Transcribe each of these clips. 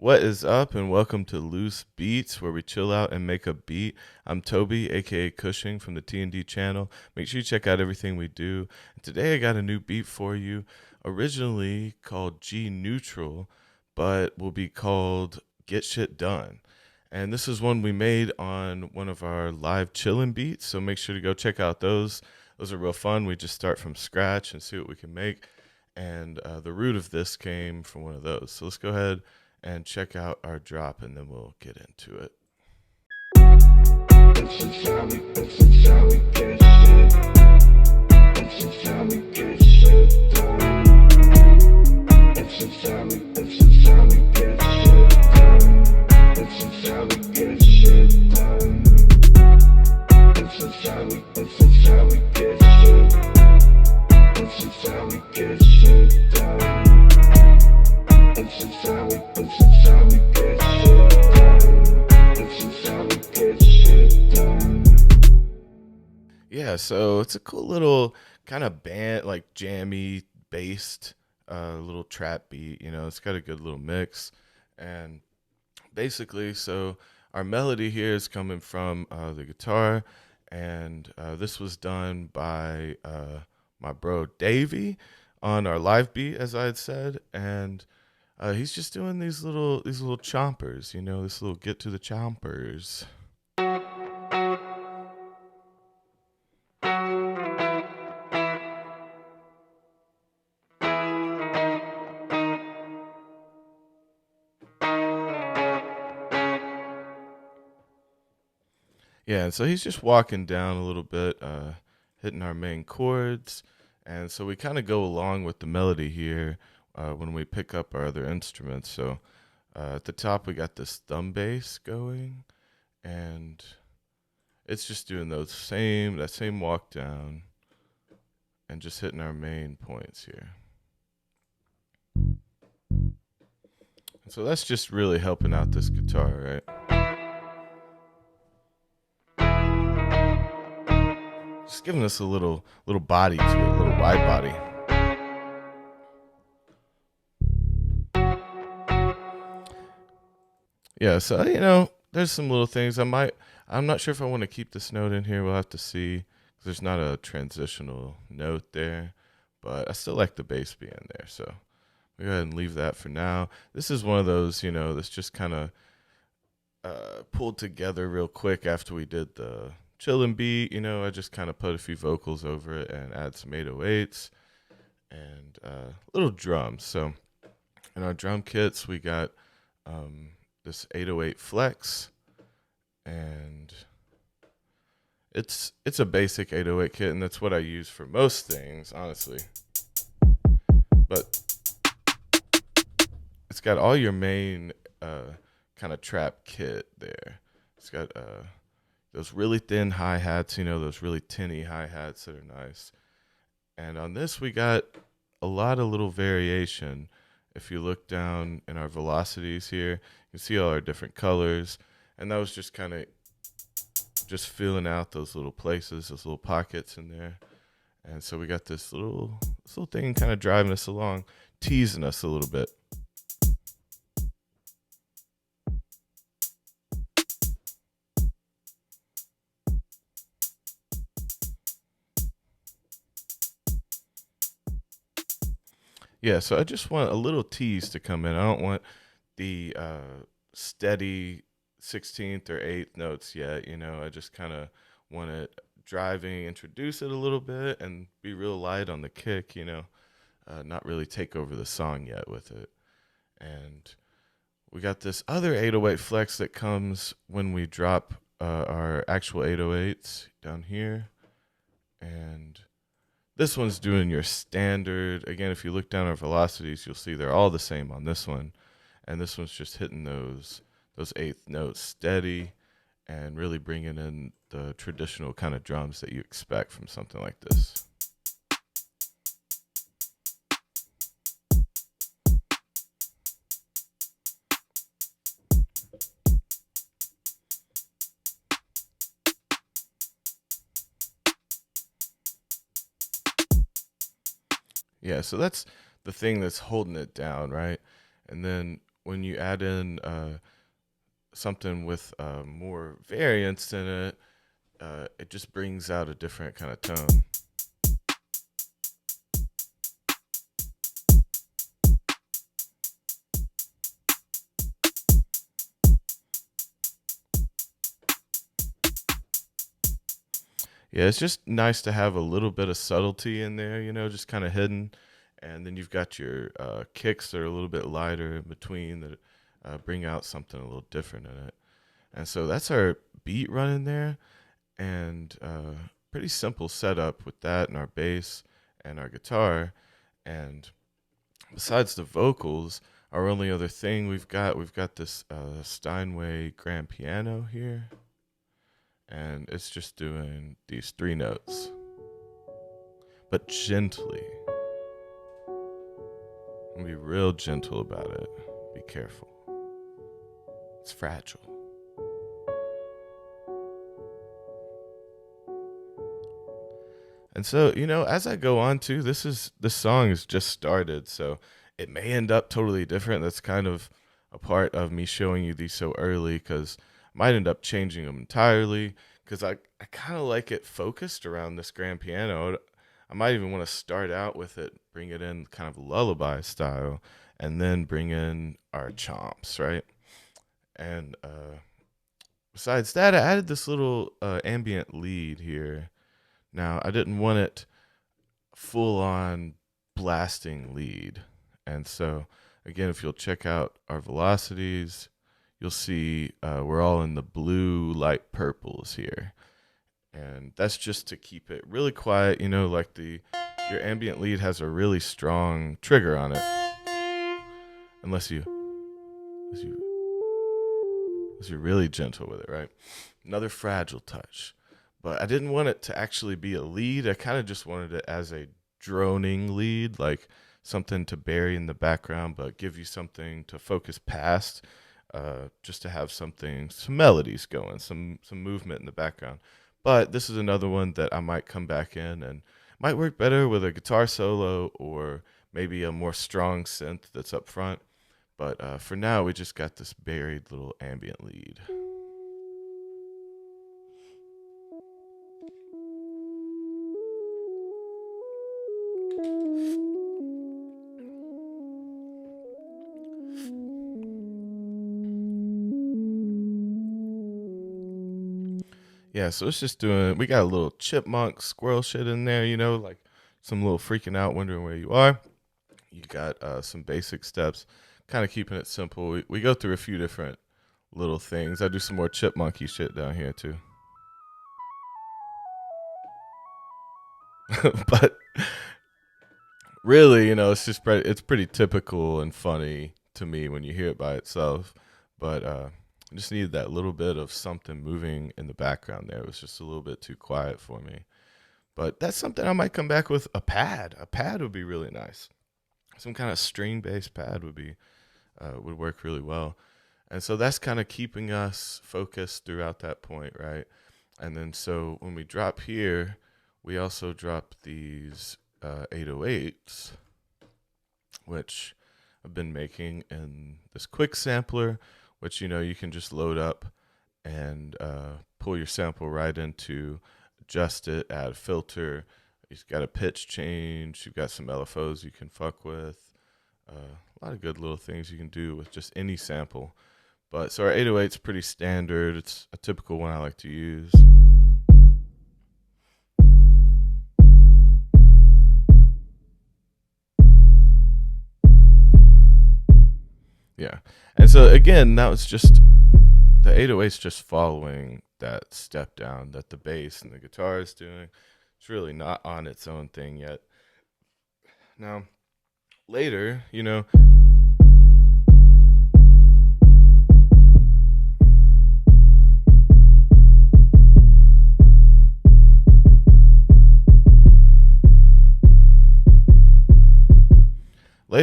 What is up, and welcome to Loose Beats, where we chill out and make a beat. I'm Toby, aka Cushing, from the T&D channel. Make sure you check out everything we do. And today I got a new beat for you, originally called G Neutral, but will be called Get Shit Done. And this is one we made on one of our live chillin' beats, so make sure to go check out those. Those are real fun. We just start from scratch and see what we can make. And the root of this came from one of those. So let's go ahead and check out our drop, and then we'll get into it. Yeah, so it's a cool little kind of band, like jammy based little trap beat. It's got a good little mix. And basically, so our melody here is coming from the guitar, and this was done by my bro Davey on our live beat, as I had said. And he's just doing these little chompers, this little get to the chompers. Yeah, and so he's just walking down a little bit, hitting our main chords. And so we kind of go along with the melody here when we pick up our other instruments. So at the top, we got this thumb bass going, and it's just doing that same walk down and just hitting our main points here. And so that's just really helping out this guitar, right? Just giving us a little body to it, a little wide body. Yeah, so there's some little things I'm not sure if I want to keep this note in here. We'll have to see. There's not a transitional note there, but I still like the bass being there. So we go ahead and leave that for now. This is one of those, that's just kind of pulled together real quick after we did the chillin' beat. I just kind of put a few vocals over it and add some 808s and little drums. So in our drum kits, we got this 808 flex, and it's a basic 808 kit, and that's what I use for most things, honestly. But it's got all your main kind of trap kit there. It's got those really thin hi-hats, those really tinny hi-hats that are nice. And on this, we got a lot of little variation. If you look down in our velocities here, you can see all our different colors. And that was just kind of just filling out those little places, those little pockets in there. And so we got this little thing kind of driving us along, teasing us a little bit. Yeah, so I just want a little tease to come in. I don't want the steady 16th or 8th notes yet. I just kind of want it driving, introduce it a little bit, and be real light on the kick, not really take over the song yet with it. And we got this other 808 flex that comes when we drop our actual 808s down here. And this one's doing your standard. Again, if you look down our velocities, you'll see they're all the same on this one. And this one's just hitting those 8th notes steady and really bringing in the traditional kind of drums that you expect from something like this. Yeah, so that's the thing that's holding it down, right? And then when you add in something with more variance in it, it just brings out a different kind of tone. Yeah, it's just nice to have a little bit of subtlety in there, just kind of hidden. And then you've got your kicks that are a little bit lighter in between that bring out something a little different in it. And so that's our beat running there, and pretty simple setup with that and our bass and our guitar. And besides the vocals, our only other thing we've got this Steinway grand piano here, and it's just doing these three notes, but gently. And be real gentle about it. Be careful. It's fragile. And so, as I go on to this song is just started, so it may end up totally different. That's kind of a part of me showing you these so early, because I might end up changing them entirely, because I kind of like it focused around this grand piano. I might even want to start out with it, bring it in kind of lullaby style, and then bring in our chomps, right? And besides that, I added this little ambient lead here. Now, I didn't want it full on blasting lead. And so, again, if you'll check out our velocities, you'll see we're all in the blue, light purples here. And that's just to keep it really quiet, like your ambient lead has a really strong trigger on it. Unless you're really gentle with it, right? Another fragile touch. But I didn't want it to actually be a lead. I kind of just wanted it as a droning lead, like something to bury in the background, but give you something to focus past, just to have some melodies going, some movement in the background. But this is another one that I might come back in and might work better with a guitar solo or maybe a more strong synth that's up front. But for now, we just got this buried little ambient lead. Yeah, so it's just we got a little chipmunk squirrel shit in there, like some little freaking out, wondering where you are. You got some basic steps, kind of keeping it simple. We go through a few different little things. I do some more chipmunky shit down here too. But really, it's pretty typical and funny to me when you hear it by itself. But I just needed that little bit of something moving in the background there. It was just a little bit too quiet for me. But that's something I might come back with. A pad. A pad would be really nice. Some kind of string-based pad would work really well. And so that's kind of keeping us focused throughout that point, right? And then so when we drop here, we also drop these 808s, which I've been making in this quick sampler, which you can just load up and pull your sample right into, adjust it, add a filter. You've got a pitch change. You've got some LFOs you can fuck with. A lot of good little things you can do with just any sample. But so our 808 is pretty standard. It's a typical one I like to use. Yeah. And so again, that was just the 808's just following that step down that the bass and the guitar is doing. It's really not on its own thing yet. Now, later,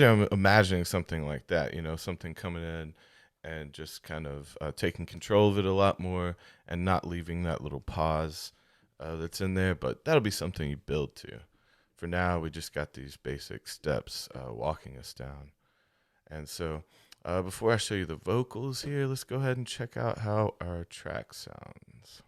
I'm imagining something like that, something coming in and just kind of taking control of it a lot more and not leaving that little pause that's in there. But that'll be something you build to. For now, we just got these basic steps walking us down. And so Before I show you the vocals here, let's go ahead and check out how our track sounds.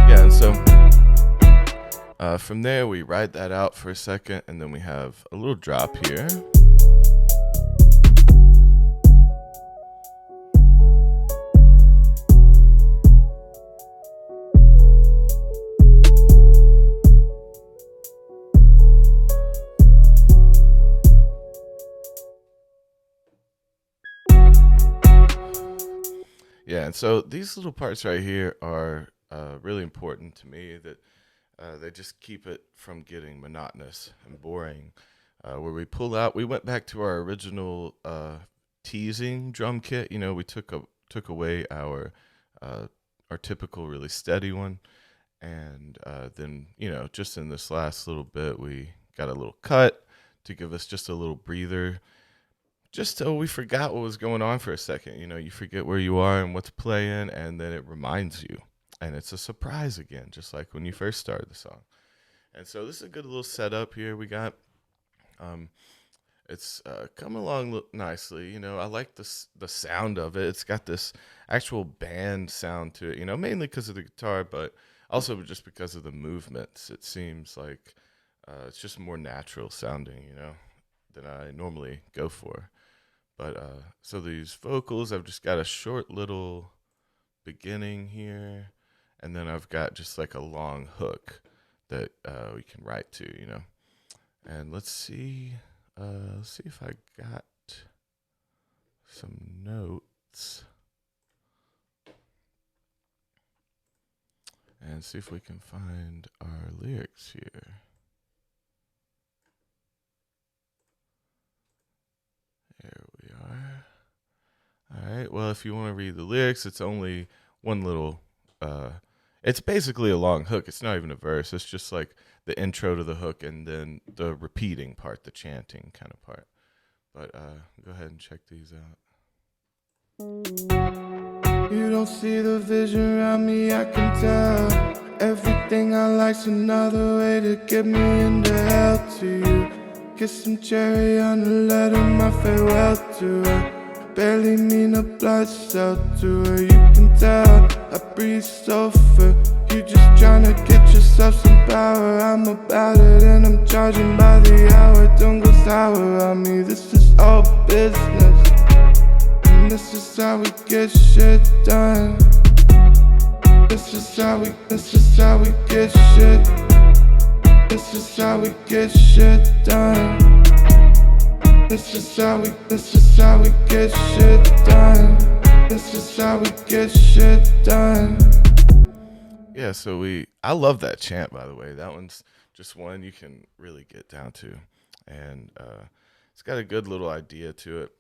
Yeah, and so from there, we ride that out for a second, and then we have a little drop here. Yeah, and so these little parts right here are really important to me. That they just keep it from getting monotonous and boring. Where we pull out, we went back to our original teasing drum kit. You know, we took away our typical really steady one, and then just in this last little bit, we got a little cut to give us just a little breather. Just so we forgot what was going on for a second. You know, you forget where you are and what's playing, and then it reminds you. And it's a surprise again, just like when you first started the song. And so this is a good little setup here we got. Um, it's come along nicely. You know, I like the sound of it. It's got this actual band sound to it. You know, mainly because of the guitar, but also just because of the movements. It seems like it's just more natural sounding. You know, than I normally go for. But so these vocals, I've just got a short little beginning here, and then I've got just like a long hook that we can write to, you know. And let's see if I got some notes, and see if we can find our lyrics here. There we are. All right. Well, if you want to read the lyrics, it's only one little. It's basically a long hook. It's not even a verse. It's just like the intro to the hook and then the repeating part, the chanting kind of part. But go ahead and check these out. You don't see the vision around me, I can tell. Everything I like's another way to get me into hell. To you, kiss some cherry on the letter, my farewell to her. Barely mean a blood cell to her. You can tell I breathe sulfur. You just tryna get yourself some power. I'm about it and I'm charging by the hour. Don't go sour on me, this is all business. And this is how we get shit done. This is how we get shit. This is how we get shit done. This is how we get shit done. This is how we get shit done. Yeah, so I love that chant, by the way. That one's just one you can really get down to. And it's got a good little idea to it.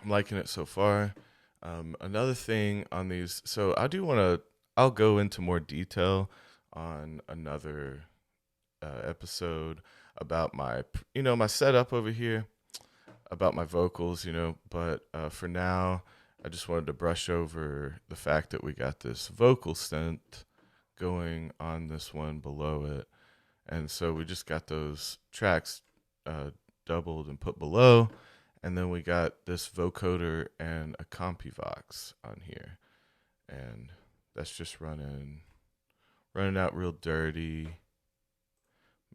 I'm liking it so far. Another thing on these, so I'll go into more detail on another episode about my setup over here, about my vocals, but for now, I just wanted to brush over the fact that we got this vocal synth going on this one below it. And so we just got those tracks doubled and put below. And then we got this vocoder and a CompuVox on here. And that's just running out real dirty.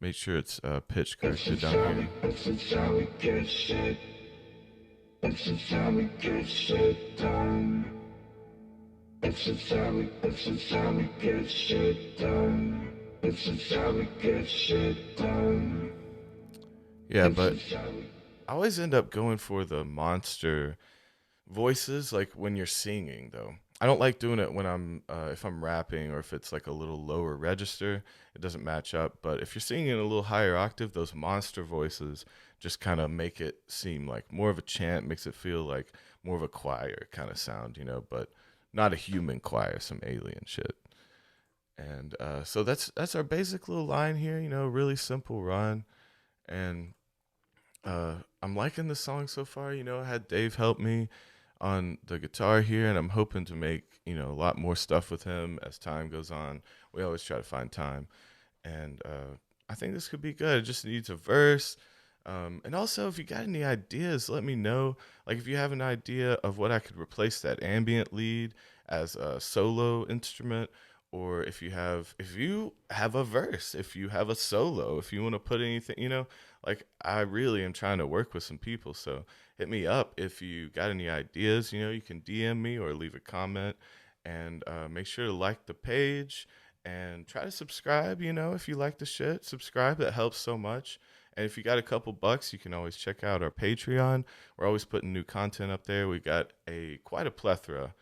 Make sure it's pitch corrected down here. This is how we get shit. This is how we get shit done. It's just how we get shit done. It's just how we get shit done. Yeah, It's but just how we. I always end up going for the monster voices, like when you're singing, though. I don't like doing it when if I'm rapping or if it's like a little lower register. It doesn't match up. But if you're singing in a little higher octave, those monster voices just kind of make it seem like more of a chant, makes it feel like more of a choir kind of sound, but not a human choir, some alien shit. And so that's our basic little line here, really simple run. And I'm liking the song so far. I had Dave help me on the guitar here, and I'm hoping to make a lot more stuff with him as time goes on. We always try to find time, and I think this could be good. It just needs a verse. And also, if you got any ideas, let me know. Like, if you have an idea of what I could replace that ambient lead as a solo instrument, or if you have a verse, if you have a solo, if you want to put anything, like I really am trying to work with some people. So hit me up if you got any ideas. You can DM me or leave a comment, and make sure to like the page and try to subscribe. If you like the shit, subscribe. That helps so much. And if you got a couple bucks, you can always check out our Patreon. We're always putting new content up there. We got quite a plethora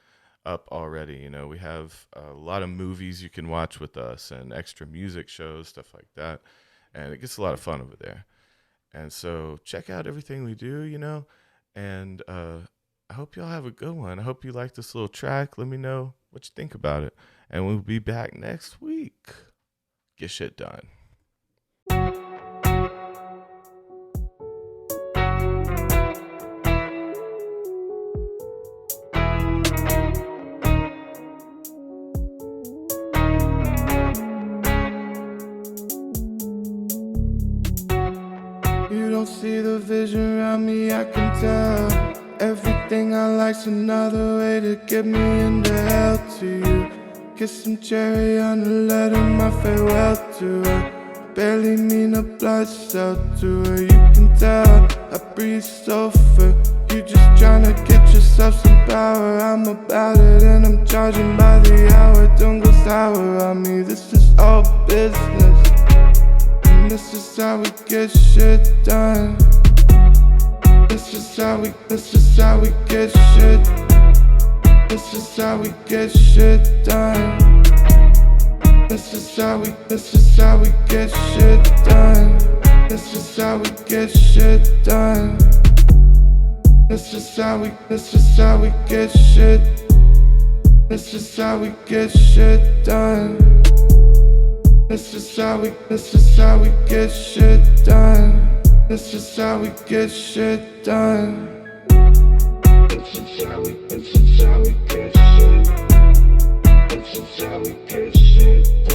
up already. We have a lot of movies you can watch with us and extra music shows, stuff like that. And it gets a lot of fun over there. And so check out everything we do. And I hope y'all have a good one. I hope you like this little track. Let me know what you think about it. And we'll be back next week. Get shit done. You don't see the vision around me, I can tell. Everything I like's another way to get me into hell to you. Kiss some cherry on the letter, my farewell to her. Barely mean a blood cell to her, you can tell. I breathe sulfur, you just tryna get yourself some power. I'm about it and I'm charging by the hour. Don't go sour on me, this is all business. This is how we get shit done. This is how we get shit. This is how we get shit done. This is how we get shit done. This is how we get shit done. This is how we get shit. This is how we get shit done. This is how we get shit done. This is how we get shit done. This is how we get shit. This is how we get shit